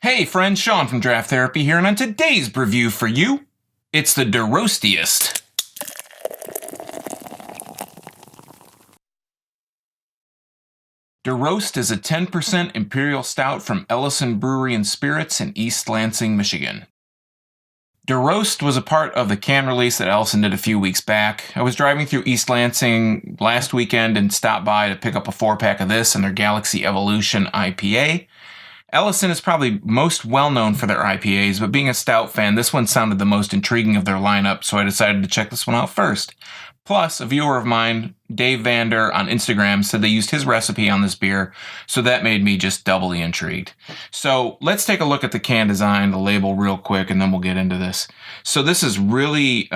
Hey friends, Sean from Draft Therapy here, and on today's review for you, it's the Roestiest. Roest is a 10% Imperial Stout from Ellison Brewery and Spirits in East Lansing, Michigan. Roest was a part of the can release that Ellison did a few weeks back. I was driving through East Lansing last weekend and stopped by to pick up a 4-pack of this and their Galaxy Evolution IPA. Ellison is probably most well-known for their IPAs, but being a stout fan, this one sounded the most intriguing of their lineup, so I decided to check this one out first. Plus, a viewer of mine, Dave Vander on Instagram, said they used his recipe on this beer, so that made me just doubly intrigued. So let's take a look at the can design, the label real quick, and then we'll get into this. So this is really,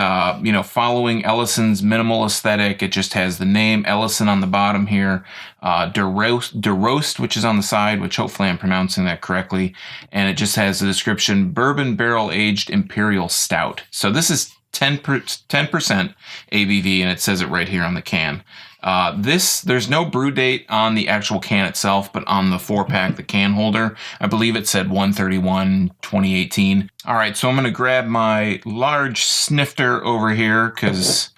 following Ellison's minimal aesthetic. It just has the name Ellison on the bottom here, Roest, which is on the side, which hopefully I'm pronouncing that correctly, and it just has the description, Bourbon Barrel-Aged Imperial Stout. So this is 10% ABV, and it says it right here on the can. There's no brew date on the actual can itself, but on the 4-pack, the can holder, I believe it said 1/31/2018. All right, so I'm going to grab my large snifter over here because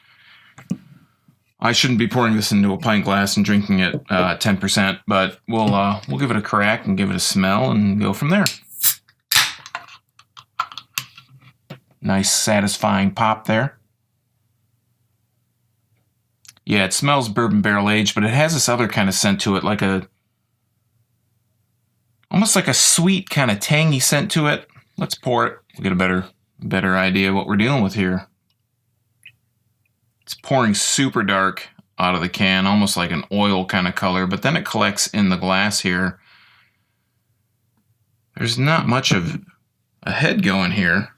I shouldn't be pouring this into a pint glass and drinking it 10%, but we'll give it a crack and give it a smell and go from there. Nice, satisfying pop there. Yeah, it smells bourbon barrel aged, but it has this other kind of scent to it, almost like a sweet kind of tangy scent to it. Let's pour it. We'll get a better idea of what we're dealing with here. It's pouring super dark out of the can, almost like an oil kind of color, but then it collects in the glass here. There's not much of a head going here.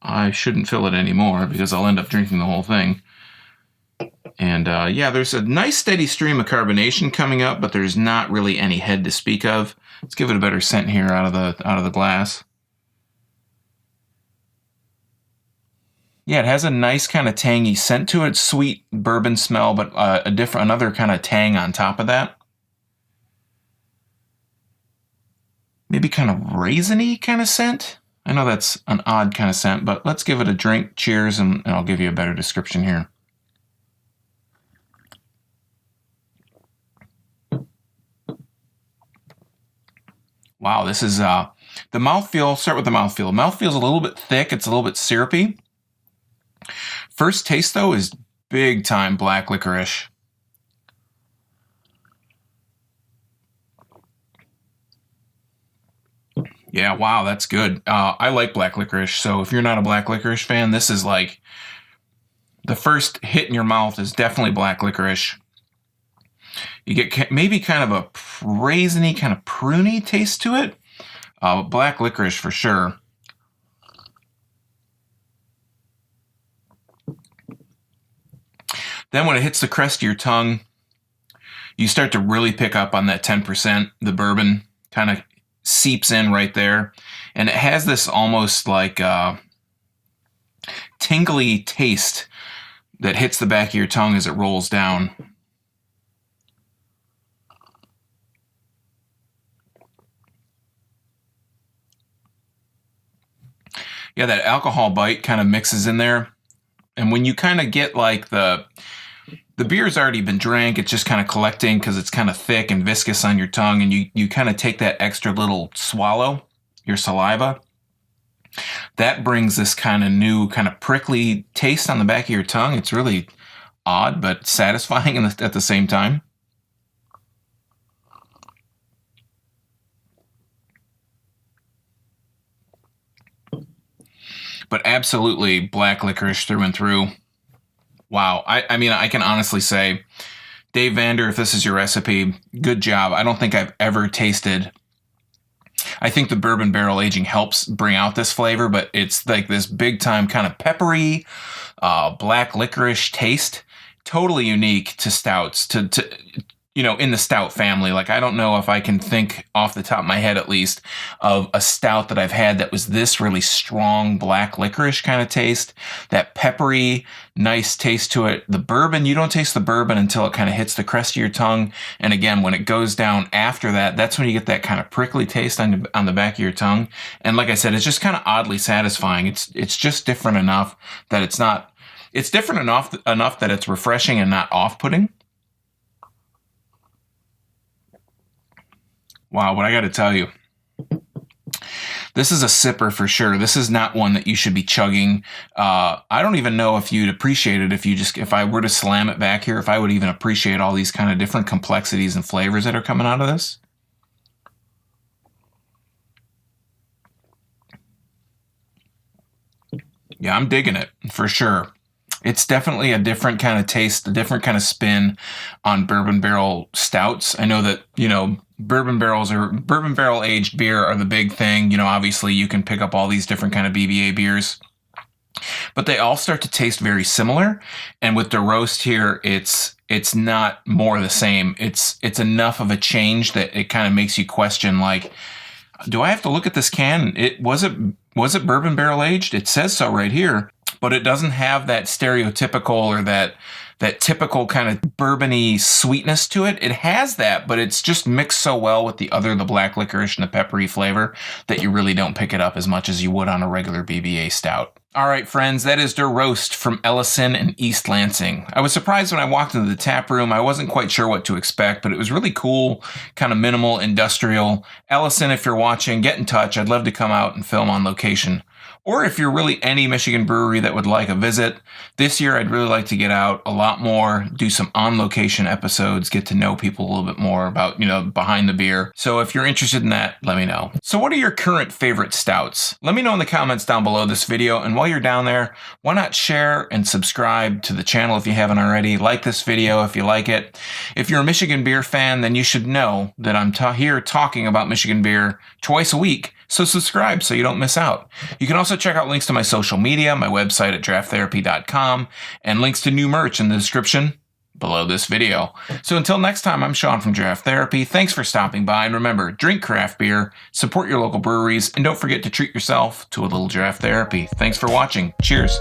I shouldn't fill it anymore because I'll end up drinking the whole thing. And there's a nice steady stream of carbonation coming up, but there's not really any head to speak of. Let's give it a better scent here out of the glass. Yeah, it has a nice kind of tangy scent to it, sweet bourbon smell, but another kind of tang on top of that. Maybe kind of raisiny kind of scent. I know that's an odd kind of scent, but let's give it a drink. Cheers, and I'll give you a better description here. Wow, this is the mouthfeel. Start with the mouthfeel. Mouthfeel's a little bit thick. It's a little bit syrupy. First taste, though, is big time black licorice. Yeah, wow, that's good. I like black licorice, so if you're not a black licorice fan, this is like the first hit in your mouth is definitely black licorice. You get maybe kind of a raisiny, kind of pruny taste to it. Black licorice for sure. Then when it hits the crest of your tongue, you start to really pick up on that 10%. The bourbon kind of seeps in right there, and it has this almost like tingly taste that hits the back of your tongue as it rolls down. Yeah, that alcohol bite kind of mixes in there, and when you kind of get like the beer's already been drank, it's just kind of collecting because it's kind of thick and viscous on your tongue, and you kind of take that extra little swallow, your saliva. That brings this kind of new, kind of prickly taste on the back of your tongue. It's really odd, but satisfying at the same time. But absolutely black licorice through and through. Wow. I mean, I can honestly say, Dave Vander, if this is your recipe, good job. I don't think I've ever tasted. I think the bourbon barrel aging helps bring out this flavor, but it's like this big time kind of peppery, black licorice taste. Totally unique to stouts. To in the stout family. Like, I don't know if I can think off the top of my head, at least, of a stout that I've had that was this really strong black licorice kind of taste, that peppery, nice taste to it. The bourbon, you don't taste the bourbon until it kind of hits the crest of your tongue. And again, when it goes down after that, that's when you get that kind of prickly taste on the back of your tongue. And like I said, it's just kind of oddly satisfying. It's just different enough that it's different enough that it's refreshing and not off-putting. Wow, but I got to tell you, this is a sipper for sure. This is not one that you should be chugging. I don't even know if you'd appreciate it if I were to slam it back here, if I would even appreciate all these kind of different complexities and flavors that are coming out of this. Yeah, I'm digging it for sure. It's definitely a different kind of taste, a different kind of spin on bourbon barrel stouts. I know that, bourbon barrel aged beer are the big thing. Obviously you can pick up all these different kind of BBA beers, but they all start to taste very similar. And with the Roest here, it's not more the same. It's enough of a change that it kind of makes you question, like, do I have to look at this can? Was it bourbon barrel aged? It says so right here, but it doesn't have that stereotypical or that typical kind of bourbony sweetness to it. It has that, but it's just mixed so well with the black licorice and the peppery flavor that you really don't pick it up as much as you would on a regular BBA stout. All right, friends, that is Der Roest from Ellison and East Lansing. I was surprised when I walked into the tap room. I wasn't quite sure what to expect, but it was really cool, kind of minimal, industrial. Ellison, if you're watching, get in touch. I'd love to come out and film on location. Or if you're really any Michigan brewery that would like a visit, this year I'd really like to get out a lot more, do some on-location episodes, get to know people a little bit more about, behind the beer. So if you're interested in that, let me know. So what are your current favorite stouts? Let me know in the comments down below this video. And while you're down there, why not share and subscribe to the channel if you haven't already? Like this video if you like it. If you're a Michigan beer fan, then you should know that I'm here talking about Michigan beer twice a week. So subscribe so you don't miss out. You can also check out links to my social media, my website at drafttherapy.com, and links to new merch in the description below this video. So until next time, I'm Sean from Draft Therapy. Thanks for stopping by, and remember, drink craft beer, support your local breweries, and don't forget to treat yourself to a little draft therapy. Thanks for watching. Cheers.